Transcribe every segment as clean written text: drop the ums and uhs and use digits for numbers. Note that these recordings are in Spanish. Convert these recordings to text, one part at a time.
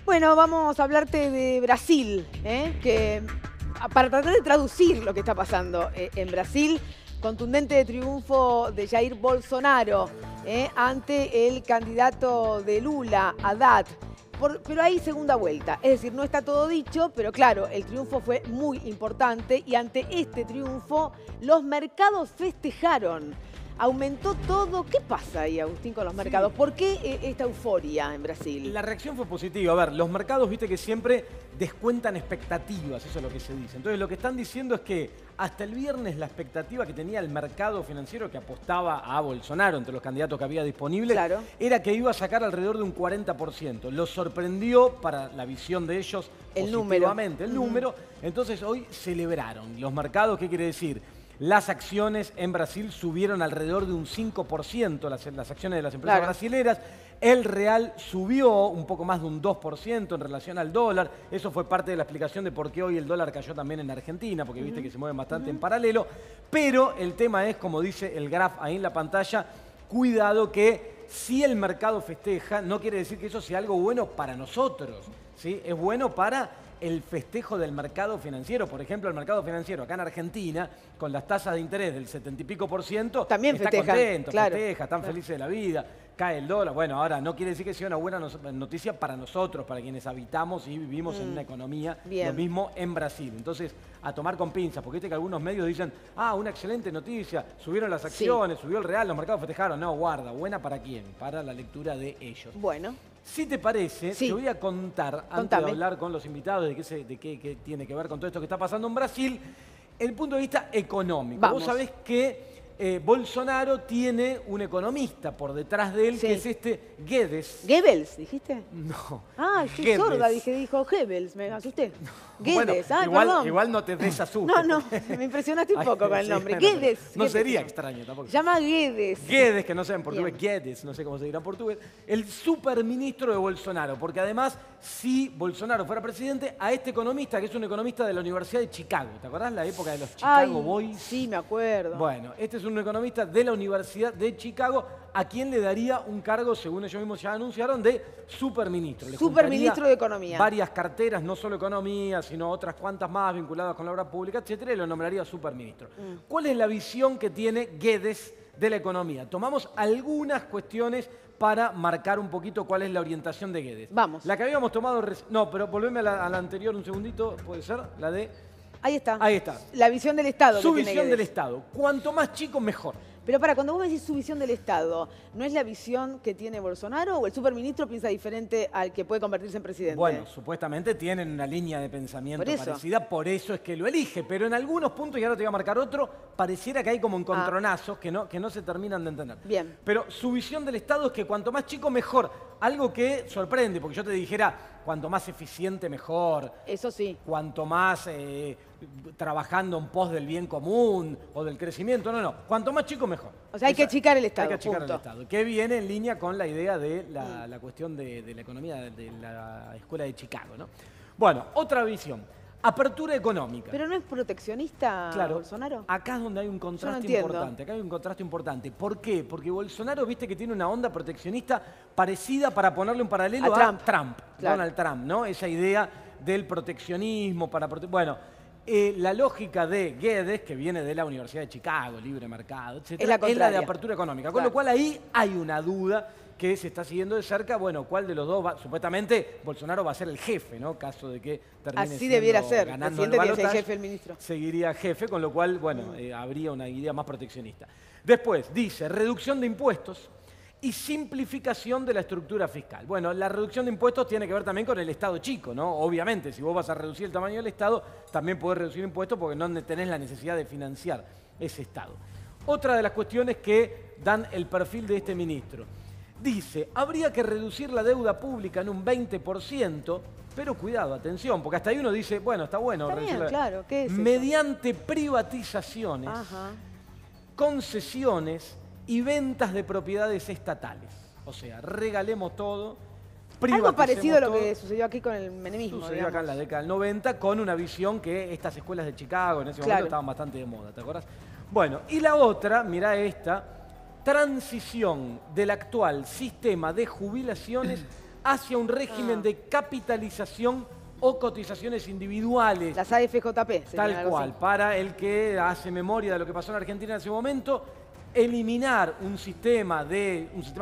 Bueno, vamos a hablarte de Brasil, que para tratar de traducir lo que está pasando en Brasil, contundente triunfo de Jair Bolsonaro ante el candidato de Lula, Haddad. Pero hay segunda vuelta, es decir, no está todo dicho, pero claro, el triunfo fue muy importante y ante este triunfo los mercados festejaron. Aumentó todo. ¿Qué pasa ahí, Agustín, con los mercados? ¿Por qué esta euforia en Brasil? La reacción fue positiva. A ver, los mercados, viste que siempre descuentan expectativas, eso es lo que se dice. Entonces, lo que están diciendo es que hasta el viernes la expectativa que tenía el mercado financiero que apostaba a Bolsonaro entre los candidatos que había disponibles era que iba a sacar alrededor de un 40%. Lo sorprendió para la visión de ellos positivamente el número. Entonces, hoy celebraron. Los mercados, ¿qué quiere decir? Las acciones en Brasil subieron alrededor de un 5%, las acciones de las empresas brasileras. El real subió un poco más de un 2% en relación al dólar. Eso fue parte de la explicación de por qué hoy el dólar cayó también en Argentina, porque viste que se mueven bastante en paralelo. Pero el tema es, como dice el graph ahí en la pantalla, cuidado que si el mercado festeja, no quiere decir que eso sea algo bueno para nosotros, ¿sí? Es bueno para el festejo del mercado financiero. Por ejemplo, el mercado financiero acá en Argentina, con las tasas de interés del 70% también está festejan, contento, festeja, están felices de la vida, cae el dólar. Bueno, ahora no quiere decir que sea una buena noticia para nosotros, para quienes habitamos y vivimos en una economía, lo mismo en Brasil. Entonces, a tomar con pinzas, porque viste que algunos medios dicen, una excelente noticia, subieron las acciones, subió el real, los mercados festejaron. No, guarda, ¿buena para quién? Para la lectura de ellos. Bueno. Si te parece, te voy a contar, antes de hablar con los invitados de qué tiene que ver con todo esto que está pasando en Brasil, el punto de vista económico. Vamos. Vos sabés que Bolsonaro tiene un economista por detrás de él, que es Guedes. ¿Goebbels, dijiste? No. Estoy sorda, dijo Goebbels, me asusté. Guedes, bueno, igual no te desasustes. No, me impresionaste un poco con el nombre. Guedes. No sería extraño tampoco. Llama Guedes. Guedes, que no sé en portugués, Guedes, no sé cómo se dirá en portugués. El superministro de Bolsonaro, porque además, si Bolsonaro fuera presidente, a este economista, que es un economista de la Universidad de Chicago, ¿te acordás la época de los Chicago Boys? Sí, me acuerdo. Bueno, este es un economista de la Universidad de Chicago, a quien le daría un cargo, según ellos mismos ya anunciaron, de superministro. Superministro de Economía. Varias carteras, no solo economía, sino otras cuantas más vinculadas con la obra pública, etcétera, y lo nombraría superministro. ¿Cuál es la visión que tiene Guedes de la economía? Tomamos algunas cuestiones para marcar un poquito cuál es la orientación de Guedes. Vamos. La que habíamos tomado... No, pero volveme a la anterior un segundito, ¿puede ser? La de... Ahí está. Ahí está. La visión del Estado. Su visión del Estado. Cuanto más chico, mejor. Pero cuando vos me decís su visión del Estado, ¿no es la visión que tiene Bolsonaro o el superministro piensa diferente al que puede convertirse en presidente? Bueno, supuestamente tienen una línea de pensamiento parecida, por eso es que lo elige. Pero en algunos puntos, y ahora te voy a marcar otro, pareciera que hay como encontronazos que no se terminan de entender. Bien. Pero su visión del Estado es que cuanto más chico, mejor. Algo que sorprende, porque yo te dijera, cuanto más eficiente, mejor. Eso sí. Cuanto más trabajando en pos del bien común o del crecimiento. No. Cuanto más chico, mejor. O sea, hay que achicar el Estado. Hay que achicar el Estado. Que viene en línea con la idea de la cuestión de la economía de la Escuela de Chicago, ¿no? Bueno, otra visión. Apertura económica. ¿Pero no es proteccionista Bolsonaro? Acá es donde hay un contraste importante. Acá hay un contraste importante. ¿Por qué? Porque Bolsonaro, viste que tiene una onda proteccionista parecida, para ponerle un paralelo, a Trump. Donald Trump, ¿no? Esa idea del proteccionismo para bueno, la lógica de Guedes, que viene de la Universidad de Chicago, libre mercado, etc., es la de apertura económica. Con lo cual ahí hay una duda que se está siguiendo de cerca. Bueno, ¿cuál de los dos va? Supuestamente Bolsonaro va a ser el jefe, ¿no? Caso de que termine así debiera ser. Ganando el balotaje, jefe el ministro. Seguiría jefe, con lo cual, bueno, habría una idea más proteccionista. Después, dice, reducción de impuestos y simplificación de la estructura fiscal. Bueno, la reducción de impuestos tiene que ver también con el Estado chico, ¿no? Obviamente, si vos vas a reducir el tamaño del Estado, también podés reducir impuestos porque no tenés la necesidad de financiar ese Estado. Otra de las cuestiones que dan el perfil de este ministro. Dice, habría que reducir la deuda pública en un 20%, pero cuidado, atención, porque hasta ahí uno dice, bueno, está bueno. Está bien, claro, ¿qué es eso? Mediante privatizaciones, concesiones y ventas de propiedades estatales. O sea, regalemos todo, algo parecido a lo que sucedió aquí con el menemismo. Sucedió acá en la década del 90, con una visión que estas escuelas de Chicago en ese momento estaban bastante de moda, ¿te acuerdas? Bueno, y la otra, mirá esta, transición del actual sistema de jubilaciones hacia un régimen de capitalización o cotizaciones individuales. Las AFJP. Tal cual, para el que hace memoria de lo que pasó en Argentina en ese momento, eliminar un sistema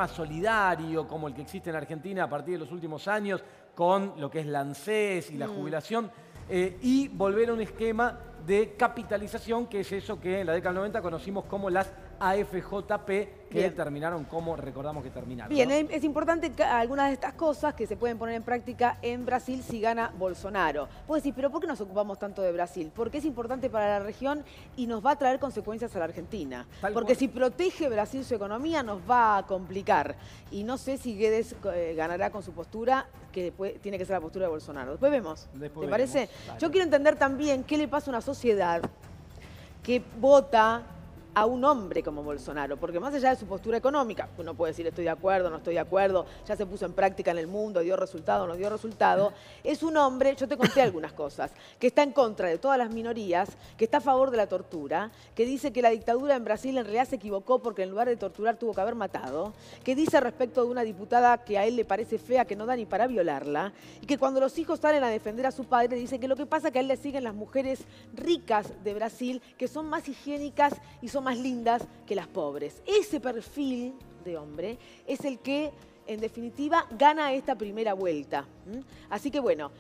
solidario como el que existe en Argentina a partir de los últimos años, con lo que es la ANSES y la jubilación, y volver a un esquema de capitalización, que es eso que en la década del 90 conocimos como las AFJP, que terminaron como recordamos que terminaron. Bien, ¿no? es importante que algunas de estas cosas que se pueden poner en práctica en Brasil si gana Bolsonaro. Vos decís, pero ¿por qué nos ocupamos tanto de Brasil? Porque es importante para la región y nos va a traer consecuencias a la Argentina. Porque si protege Brasil su economía nos va a complicar. Y no sé si Guedes ganará con su postura, que tiene que ser la postura de Bolsonaro. Después vemos. ¿Te parece? Dale. Yo quiero entender también qué le pasa a una sociedad que vota a un hombre como Bolsonaro, porque más allá de su postura económica, uno puede decir estoy de acuerdo, no estoy de acuerdo, ya se puso en práctica en el mundo, dio resultado, no dio resultado, es un hombre, yo te conté algunas cosas, que está en contra de todas las minorías, que está a favor de la tortura, que dice que la dictadura en Brasil en realidad se equivocó porque en lugar de torturar tuvo que haber matado, que dice respecto de una diputada que a él le parece fea, que no da ni para violarla, y que cuando los hijos salen a defender a su padre, dice que lo que pasa es que a él le siguen las mujeres ricas de Brasil, que son más higiénicas y son más lindas que las pobres. Ese perfil de hombre es el que, en definitiva, gana esta primera vuelta. Así que bueno,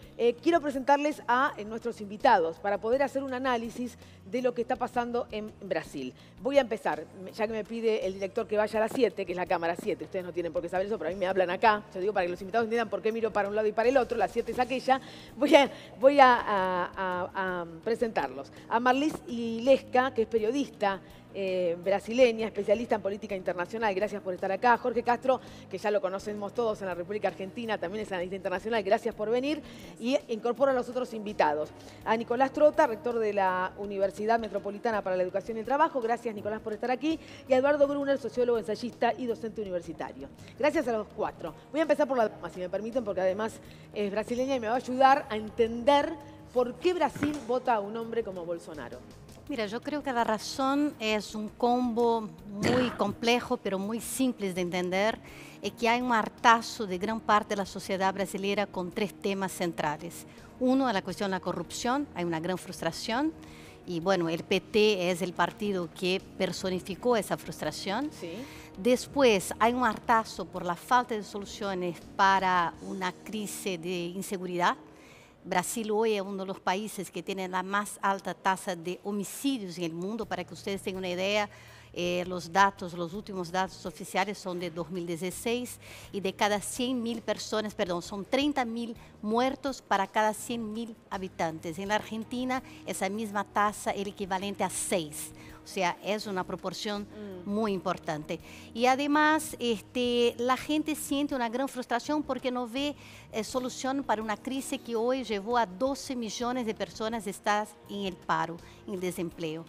quiero presentarles a nuestros invitados para poder hacer un análisis de lo que está pasando en Brasil. Voy a empezar, ya que me pide el director que vaya a las 7, que es la cámara 7. Ustedes no tienen por qué saber eso, pero a mí me hablan acá. Yo digo para que los invitados entiendan por qué miro para un lado y para el otro. La 7 es aquella. Voy a presentarlos. A Marlis Ilesca, que es periodista, brasileña, especialista en política internacional. Gracias por estar acá. Jorge Castro, que ya lo conocemos todos en la República Argentina, también es analista internacional. Gracias por venir. Y incorporo a los otros invitados. A Nicolás Trota, rector de la Universidad Metropolitana para la Educación y el Trabajo. Gracias, Nicolás, por estar aquí. Y a Eduardo Brunner, sociólogo, ensayista y docente universitario. Gracias a los cuatro. Voy a empezar por la dama, si me permiten, porque además es brasileña y me va a ayudar a entender por qué Brasil vota a un hombre como Bolsonaro. Mira, yo creo que la razón es un combo muy complejo, pero muy simple de entender, es que hay un hartazgo de gran parte de la sociedad brasileña con tres temas centrales. Uno es la cuestión de la corrupción, hay una gran frustración, y bueno, el PT es el partido que personificó esa frustración. Sí. Después hay un hartazgo por la falta de soluciones para una crisis de inseguridad. Brasil hoy es uno de los países que tiene la más alta tasa de homicidios en el mundo. Para que ustedes tengan una idea, los últimos datos oficiales son de 2016 y de cada 100.000 personas, perdón, son 30.000 muertos para cada 100.000 habitantes. En la Argentina, esa misma tasa es el equivalente a 6. O sea, es una proporción muy importante. Y además, la gente siente una gran frustración porque no ve solución para una crisis que hoy llevó a 12 millones de personas a estar en el paro, en desempleo.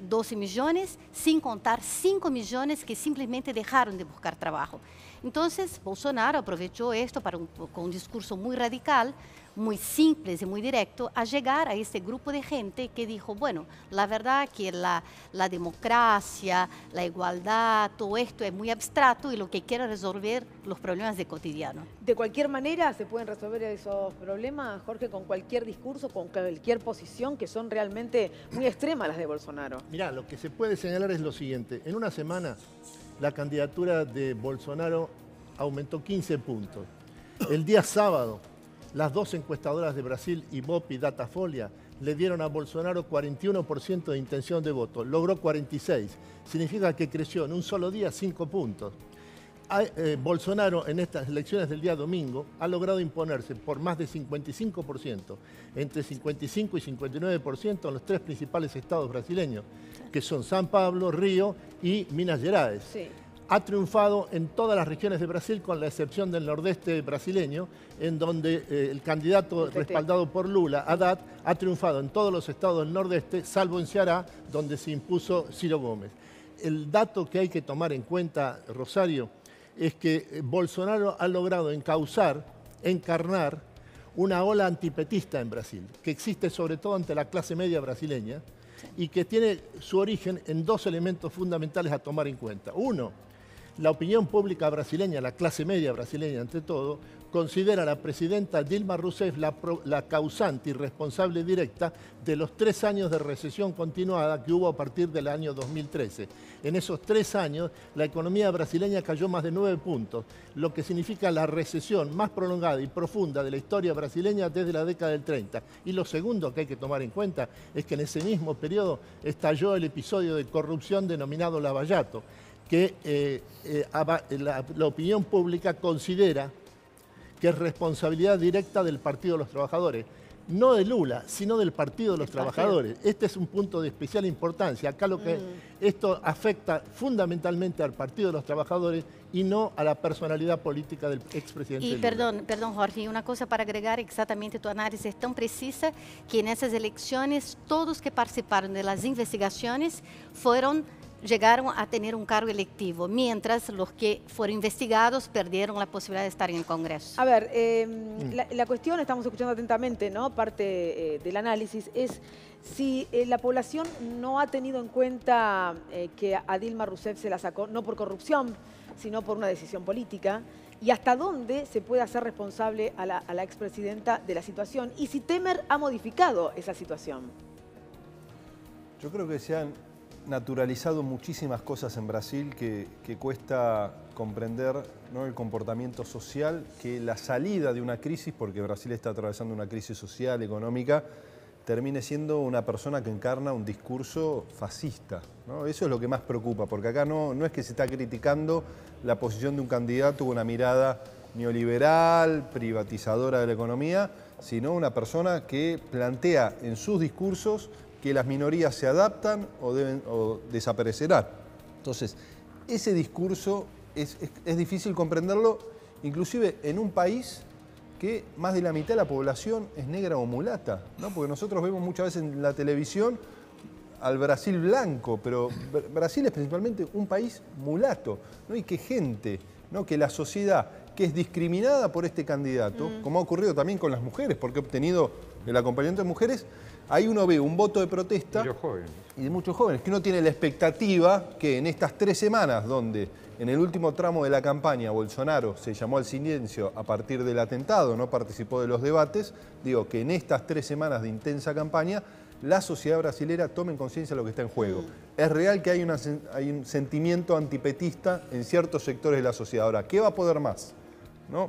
12 millones, sin contar 5 millones que simplemente dejaron de buscar trabajo. Entonces, Bolsonaro aprovechó esto con un discurso muy radical, muy simple y muy directo, a llegar a este grupo de gente que dijo, bueno, la verdad que la democracia, la igualdad, todo esto es muy abstracto y lo que quiero es resolver los problemas de cotidiano. ¿De cualquier manera se pueden resolver esos problemas, Jorge, con cualquier discurso, con cualquier posición, que son realmente muy extremas las de Bolsonaro? Mirá, lo que se puede señalar es lo siguiente. En una semana, la candidatura de Bolsonaro aumentó 15 puntos. El día sábado, las dos encuestadoras de Brasil, Ibope y Datafolha, le dieron a Bolsonaro 41% de intención de voto. Logró 46%. Significa que creció en un solo día 5 puntos. Bolsonaro en estas elecciones del día domingo ha logrado imponerse por más de 55%, entre 55 y 59% en los tres principales estados brasileños, que son São Paulo, Río y Minas Gerais. Sí. Ha triunfado en todas las regiones de Brasil, con la excepción del nordeste brasileño, en donde el candidato respaldado por Lula, Haddad, ha triunfado en todos los estados del nordeste, salvo en Ceará, donde se impuso Ciro Gómez. El dato que hay que tomar en cuenta, Rosario, es que Bolsonaro ha logrado encarnar una ola antipetista en Brasil, que existe sobre todo ante la clase media brasileña, y que tiene su origen en dos elementos fundamentales a tomar en cuenta. Uno, la opinión pública brasileña, la clase media brasileña ante todo, considera a la presidenta Dilma Rousseff la causante y responsable directa de los 3 años de recesión continuada que hubo a partir del año 2013. En esos 3 años, la economía brasileña cayó más de 9 puntos, lo que significa la recesión más prolongada y profunda de la historia brasileña desde la década del 30. Y lo segundo que hay que tomar en cuenta es que en ese mismo periodo estalló el episodio de corrupción denominado Lavallato, que la opinión pública considera que es responsabilidad directa del Partido de los Trabajadores. No de Lula, sino del Partido de los Trabajadores. Este es un punto de especial importancia. Acá esto afecta fundamentalmente al Partido de los Trabajadores y no a la personalidad política del expresidente Y Lula. perdón, Jorge, una cosa para agregar, exactamente tu análisis es tan precisa que en esas elecciones todos que participaron de las investigaciones llegaron a tener un cargo electivo, mientras los que fueron investigados perdieron la posibilidad de estar en el Congreso. A ver, la cuestión, estamos escuchando atentamente, ¿no? Parte del análisis es si la población no ha tenido en cuenta que a Dilma Rousseff se la sacó, no por corrupción, sino por una decisión política, y hasta dónde se puede hacer responsable a la expresidenta de la situación, y si Temer ha modificado esa situación. Yo creo que se han naturalizado muchísimas cosas en Brasil que cuesta comprender, ¿no? El comportamiento social, que la salida de una crisis, porque Brasil está atravesando una crisis social, económica, termine siendo una persona que encarna un discurso fascista, ¿no? Eso es lo que más preocupa, porque acá no es que se está criticando la posición de un candidato con una mirada neoliberal, privatizadora de la economía, sino una persona que plantea en sus discursos que las minorías se adaptan o desaparecerán. Entonces, ese discurso es difícil comprenderlo, inclusive en un país que más de la mitad de la población es negra o mulata, ¿no? Porque nosotros vemos muchas veces en la televisión al Brasil blanco, pero Brasil es principalmente un país mulato, ¿no? Y que gente, ¿no? Que la sociedad que es discriminada por este candidato, como ha ocurrido también con las mujeres, porque ha obtenido el acompañamiento de mujeres, ahí uno ve un voto de protesta y de muchos jóvenes, que uno tiene la expectativa que en estas 3 semanas, donde en el último tramo de la campaña Bolsonaro se llamó al silencio a partir del atentado, no participó de los debates, digo que en estas 3 semanas de intensa campaña, la sociedad brasilera tome en conciencia lo que está en juego. Es real que hay un sentimiento antipetista en ciertos sectores de la sociedad. Ahora, ¿qué va a poder más? ¿No?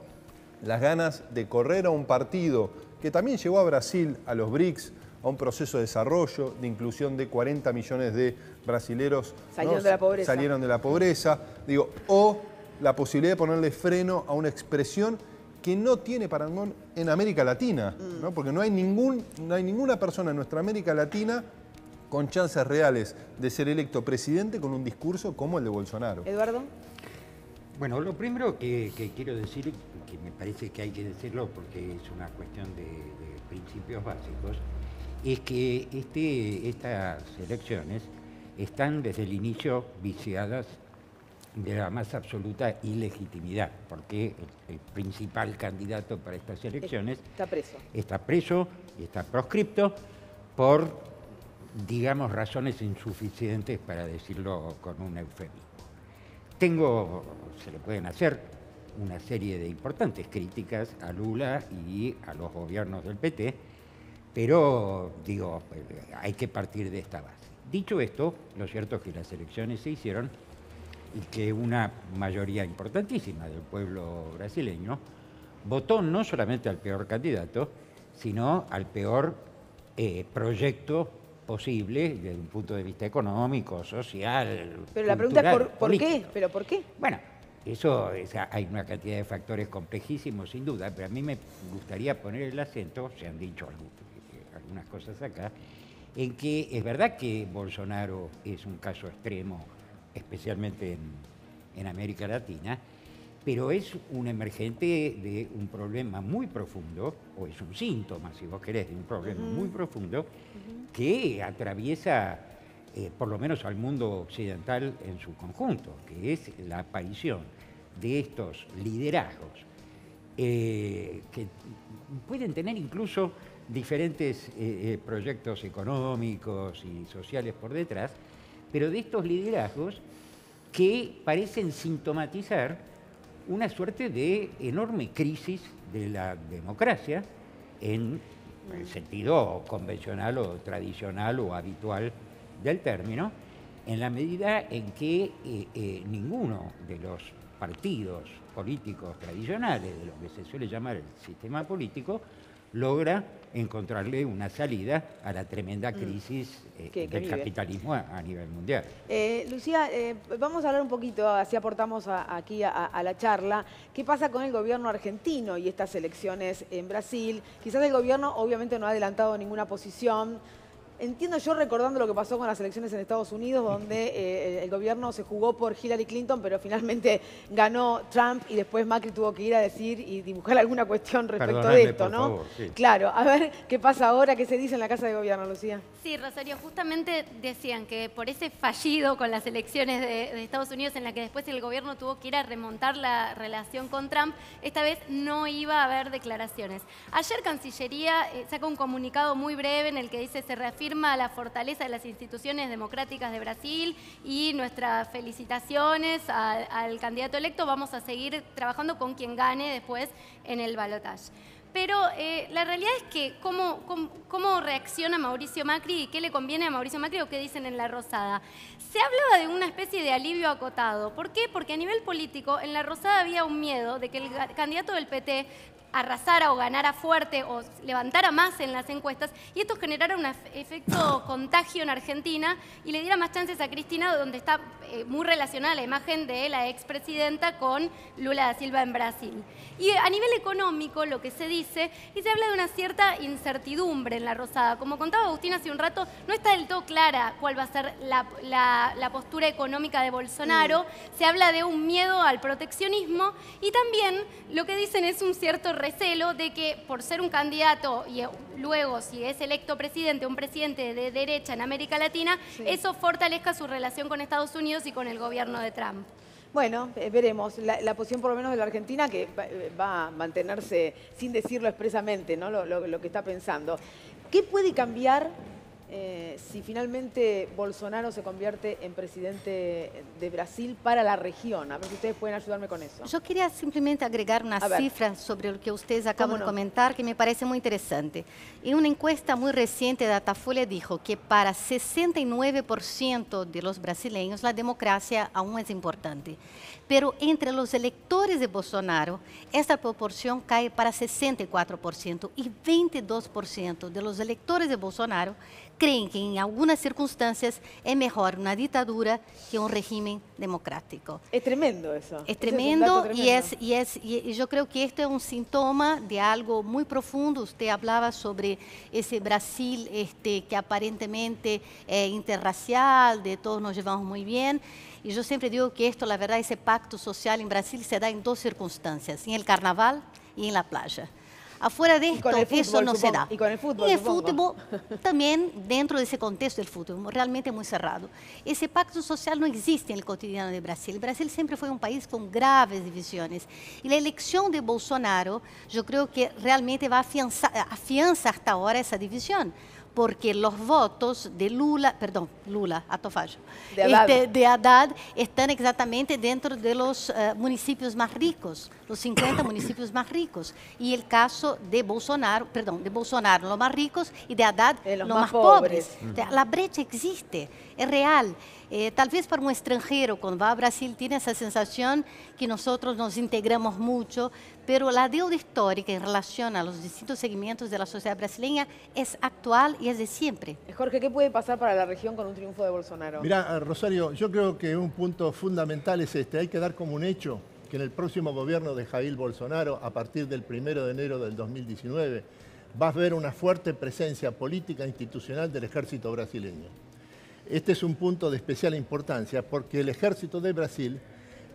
Las ganas de correr a un partido que también llevó a Brasil a los BRICS, a un proceso de desarrollo, de inclusión de 40 millones de brasileros salieron de la pobreza. Digo, o la posibilidad de ponerle freno a una expresión que no tiene parangón en América Latina, ¿no? Porque no hay ninguna persona en nuestra América Latina con chances reales de ser electo presidente con un discurso como el de Bolsonaro. Eduardo. Bueno, lo primero que quiero decir, que me parece que hay que decirlo porque es una cuestión de principios básicos, es que estas elecciones están desde el inicio viciadas de la más absoluta ilegitimidad, porque el principal candidato para estas elecciones está preso y está proscripto por, digamos, razones insuficientes, para decirlo con un eufemismo. Se le pueden hacer una serie de importantes críticas a Lula y a los gobiernos del PT, pero, digo, hay que partir de esta base. Dicho esto, lo cierto es que las elecciones se hicieron y que una mayoría importantísima del pueblo brasileño votó no solamente al peor candidato, sino al peor proyecto posible desde un punto de vista económico, social, pero la pregunta es ¿por qué? ¿Pero por qué? Bueno, hay una cantidad de factores complejísimos, sin duda, pero a mí me gustaría poner el acento, se han dicho algunas cosas acá, en que es verdad que Bolsonaro es un caso extremo, especialmente en América Latina, pero es un emergente de un problema muy profundo, o es un síntoma, si vos querés, de un problema muy profundo, que atraviesa por lo menos al mundo occidental en su conjunto, que es la aparición de estos liderazgos que pueden tener incluso diferentes proyectos económicos y sociales por detrás, pero de estos liderazgos que parecen sintomatizar una suerte de enorme crisis de la democracia en el sentido convencional o tradicional o habitual del término, en la medida en que ninguno de los partidos políticos tradicionales, de lo que se suele llamar el sistema político, logra encontrarle una salida a la tremenda crisis del capitalismo a nivel mundial. Lucía, vamos a hablar un poquito, así aportamos aquí a la charla, qué pasa con el gobierno argentino y estas elecciones en Brasil. Quizás el gobierno obviamente no ha adelantado ninguna posición. Entiendo yo, recordando lo que pasó con las elecciones en Estados Unidos, donde el gobierno se jugó por Hillary Clinton, pero finalmente ganó Trump y después Macri tuvo que ir a decir y dibujar alguna cuestión respecto de esto, ¿no? Favor, sí. Claro, a ver qué pasa ahora, qué se dice en la Casa de Gobierno, Lucía. Sí, Rosario, justamente decían que por ese fallido con las elecciones de Estados Unidos, en la que después el gobierno tuvo que ir a remontar la relación con Trump, esta vez no iba a haber declaraciones. Ayer Cancillería sacó un comunicado muy breve en el que dice: se reafirma la fortaleza de las instituciones democráticas de Brasil y nuestras felicitaciones al candidato electo. Vamos a seguir trabajando con quien gane después en el balotaje. Pero la realidad es que cómo reacciona Mauricio Macri y qué le conviene a Mauricio Macri o qué dicen en La Rosada. Se hablaba de una especie de alivio acotado. ¿Por qué? Porque a nivel político en La Rosada había un miedo de que el candidato del PT arrasara o ganara fuerte o levantara más en las encuestas y esto generara un efecto contagio en Argentina y le diera más chances a Cristina, donde está muy relacionada la imagen de la expresidenta con Lula da Silva en Brasil. Y a nivel económico lo que se dice, y se habla de una cierta incertidumbre en La Rosada. Como contaba Agustín hace un rato, no está del todo clara cuál va a ser la postura económica de Bolsonaro. Se habla de un miedo al proteccionismo y también lo que dicen es un cierto recelo de que por ser un candidato y luego si es electo presidente, un presidente de derecha en América Latina, eso fortalezca su relación con Estados Unidos y con el gobierno de Trump. Bueno, veremos. La posición por lo menos de la Argentina, que va a mantenerse sin decirlo expresamente, ¿no? Lo que está pensando. ¿Qué puede cambiar si finalmente Bolsonaro se convierte en presidente de Brasil para la región? A ver si ustedes pueden ayudarme con eso. Yo quería simplemente agregar una cifra sobre lo que ustedes acaban de comentar, que me parece muy interesante. En una encuesta muy reciente de Datafolha dijo que para 69% de los brasileños la democracia aún es importante. Pero entre los electores de Bolsonaro, esta proporción cae para 64% y 22% de los electores de Bolsonaro creen que en algunas circunstancias es mejor una dictadura que un régimen democrático. Es tremendo eso. Es tremendo, y yo creo que esto es un síntoma de algo muy profundo. Usted hablaba sobre ese Brasil que aparentemente es interracial, de todos nos llevamos muy bien. Y yo siempre digo que esto, la verdad, ese pacto social en Brasil se da en dos circunstancias, en el carnaval y en la playa. Afuera de esto, eso no se da. Y con el fútbol, y el fútbol también, dentro de ese contexto del fútbol, realmente muy cerrado. Ese pacto social no existe en el cotidiano de Brasil. Brasil siempre fue un país con graves divisiones. Y la elección de Bolsonaro, yo creo que realmente va a afianza hasta ahora esa división. Porque los votos de Lula, Atofaggio, de Haddad están exactamente dentro de los municipios más ricos, los 50 municipios más ricos. Y el caso de Bolsonaro, los más ricos, y de Haddad, los más pobres. O sea, la brecha existe, es real. Tal vez para un extranjero, cuando va a Brasil, tiene esa sensación que nosotros nos integramos mucho, pero la deuda histórica en relación a los distintos segmentos de la sociedad brasileña es actual y es de siempre. Jorge, ¿qué puede pasar para la región con un triunfo de Bolsonaro? Mirá, Rosario, yo creo que un punto fundamental es este. Hay que dar como un hecho que en el próximo gobierno de Jair Bolsonaro, a partir del 1 de enero del 2019, va a haber una fuerte presencia política e institucional del ejército brasileño. Este es un punto de especial importancia porque el ejército de Brasil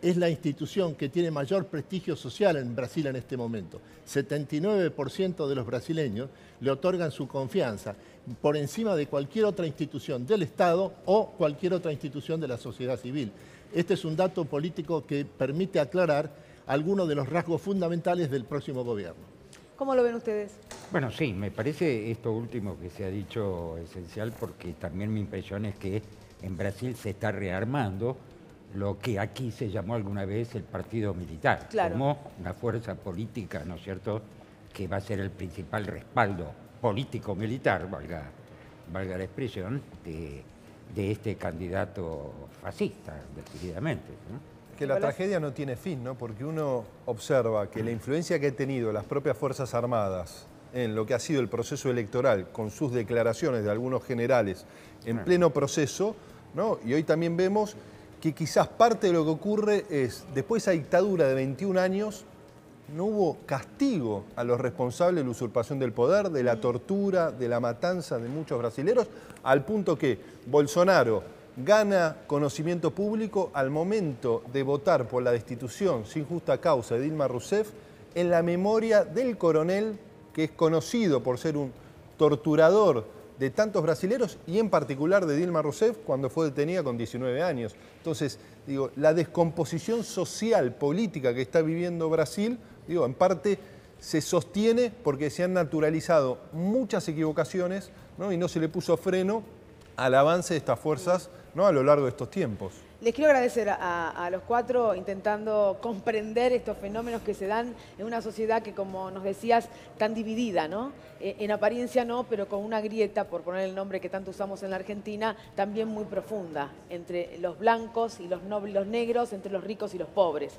es la institución que tiene mayor prestigio social en Brasil en este momento. 79% de los brasileños le otorgan su confianza por encima de cualquier otra institución del Estado o cualquier otra institución de la sociedad civil. Este es un dato político que permite aclarar algunos de los rasgos fundamentales del próximo gobierno. ¿Cómo lo ven ustedes? Bueno, sí, me parece esto último que se ha dicho esencial, porque también mi impresión es que en Brasil se está rearmando lo que aquí se llamó alguna vez el partido militar, Claro. como una fuerza política, ¿no es cierto?, que va a ser el principal respaldo político-militar, valga la expresión, de este candidato fascista, decididamente, ¿no? Que la tragedia no tiene fin, ¿no? Porque uno observa que la influencia que han tenido las propias Fuerzas Armadas en lo que ha sido el proceso electoral, con sus declaraciones de algunos generales en pleno proceso, ¿no? Y hoy también vemos que quizás parte de lo que ocurre es, después de esa dictadura de 21 años, no hubo castigo a los responsables de la usurpación del poder, de la tortura, de la matanza de muchos brasileros, al punto que Bolsonaro gana conocimiento público al momento de votar por la destitución sin justa causa de Dilma Rousseff en la memoria del coronel que es conocido por ser un torturador de tantos brasileros y en particular de Dilma Rousseff cuando fue detenida con 19 años. Entonces, digo, la descomposición social, política que está viviendo Brasil, digo, en parte se sostiene porque se han naturalizado muchas equivocaciones, ¿no? Y no se le puso freno al avance de estas fuerzas, ¿no?, a lo largo de estos tiempos. Les quiero agradecer a los cuatro intentando comprender estos fenómenos que se dan en una sociedad que, como nos decías, tan dividida, ¿no? En apariencia no, pero con una grieta, por poner el nombre que tanto usamos en la Argentina, también muy profunda, entre los blancos y los negros, entre los ricos y los pobres,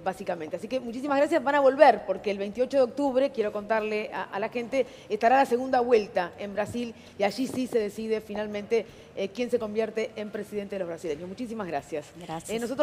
básicamente. Así que muchísimas gracias, van a volver, porque el 28 de octubre, quiero contarle a la gente, estará la segunda vuelta en Brasil y allí sí se decide finalmente quién se convierte en presidente de los brasileños. Muchísimas gracias. Gracias. Nosotros